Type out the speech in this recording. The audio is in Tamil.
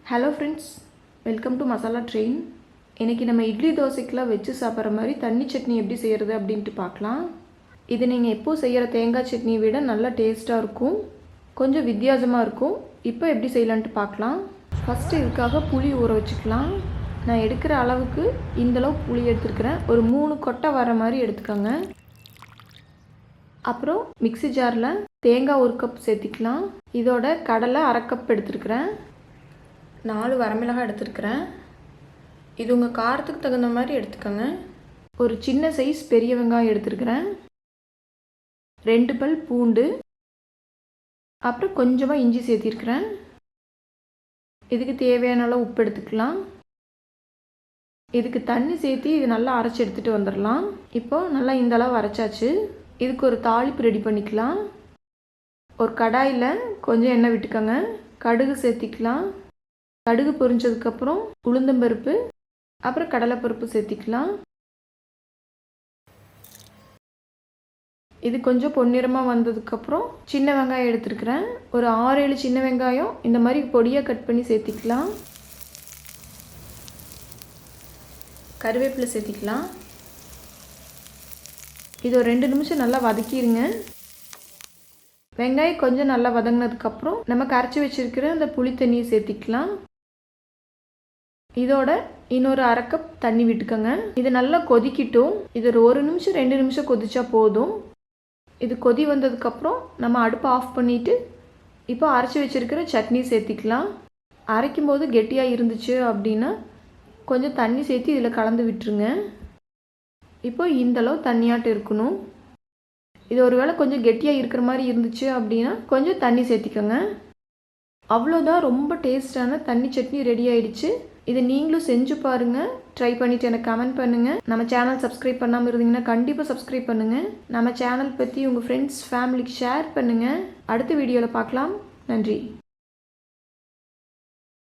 Hello friends, welcome to masala train. இன்றைக்கி நம்ம இட்லி தோசைக்கெலாம் வச்சு சாப்பிட்ற மாதிரி தண்ணி சட்னி எப்படி செய்கிறது அப்படின்ட்டு பார்க்கலாம். இது நீங்கள் எப்போது செய்கிற தேங்காய் சட்னியை விட நல்லா டேஸ்ட்டாக இருக்கும், கொஞ்சம் வித்தியாசமாக இருக்கும். இப்போ எப்படி செய்யலான்ட்டு பார்க்கலாம். ஃபஸ்ட்டு இதுக்காக புளி ஊற வச்சுக்கலாம். நான் எடுக்கிற அளவுக்கு இந்தளவு புளி எடுத்துருக்கிறேன். ஒரு 3 கொட்டை வர மாதிரி எடுத்துக்கோங்க. அப்புறம் மிக்ஸி ஜாரில் தேங்காய் 1 கப் சேர்த்திக்கலாம். இதோட கடலை 1/2 கப் எடுத்துருக்கிறேன். 4 வரமிளகாய் எடுத்துருக்கிறேன். இது உங்கள் காரத்துக்கு தகுந்த மாதிரி எடுத்துக்கோங்க. ஒரு சின்ன சைஸ் பெரிய வெங்காயம் எடுத்துருக்கிறேன். 2 பல் பூண்டு, அப்புறம் கொஞ்சமாக இஞ்சி சேர்த்திருக்கிறேன். இதுக்கு தேவையான அளவு உப்பு எடுத்துக்கலாம். இதுக்கு தண்ணி சேர்த்து இது நல்லா அரைச்சி எடுத்துகிட்டு வந்துடலாம். இப்போது நல்லா இந்த அளவு அரைச்சாச்சு. இதுக்கு ஒரு தாளிப்பு ரெடி பண்ணிக்கலாம். ஒரு கடாயில் கொஞ்சம் எண்ணெய் விட்டுக்கோங்க. கடுகு சேர்த்திக்கலாம். கடுகு பொரிஞ்சதுக்கப்புறம் உளுந்தம்பருப்பு, அப்புறம் கடலைப்பருப்பு சேர்த்திக்கலாம். இது கொஞ்சம் பொன்னிறமாக வந்ததுக்கப்புறம் சின்ன வெங்காயம் எடுத்துருக்கிறேன். ஒரு 6-7 சின்ன வெங்காயம் இந்த மாதிரி பொடியாக கட் பண்ணி சேர்த்திக்கலாம். கருவேப்பிலை சேர்த்திக்கலாம். இது ஒரு 2 நிமிஷம் நல்லா வதக்கிடுங்க. வெங்காயம் கொஞ்சம் நல்லா வதங்கினதுக்கப்புறம் நம்ம கரைச்சி வச்சுருக்கிற அந்த புளி தண்ணியை சேர்த்திக்கலாம். இதோட இன்னொரு 1/2 கப் தண்ணி விட்டுக்கோங்க. இது நல்லா கொதிக்கிட்டும். இது ஒரு 1 நிமிஷம் 2 நிமிஷம் கொதிச்சா போதும். இது கொதி வந்ததுக்கப்புறம் நம்ம அடுப்பை ஆஃப் பண்ணிவிட்டு இப்போ அரைச்சி வச்சுருக்கிற சட்னி சேர்த்திக்கலாம். அரைக்கும் போது கெட்டியாக இருந்துச்சு அப்படின்னா கொஞ்சம் தண்ணி சேர்த்து இதில் கலந்து விட்டுருங்க. இப்போ இந்தளவு தண்ணியாட்டு இருக்கணும். இது ஒரு வேளை கொஞ்சம் கெட்டியாக இருக்கிற மாதிரி இருந்துச்சு அப்படின்னா கொஞ்சம் தண்ணி சேர்த்திக்கோங்க. அவ்வளோதான், ரொம்ப டேஸ்டான தண்ணி சட்னி ரெடி ஆயிடுச்சு. இதை நீங்களும் செஞ்சு பாருங்கள். ட்ரை பண்ணிவிட்டு எனக்கு கமெண்ட் பண்ணுங்கள். நம்ம சேனல் சப்ஸ்கிரைப் பண்ணாமல் இருந்தீங்கன்னா கண்டிப்பாக சப்ஸ்கிரைப் பண்ணுங்கள். நம்ம சேனல் பற்றி உங்கள் ஃப்ரெண்ட்ஸ் ஃபேமிலிக்கு ஷேர் பண்ணுங்கள். அடுத்த வீடியோவில் பார்க்கலாம். நன்றி.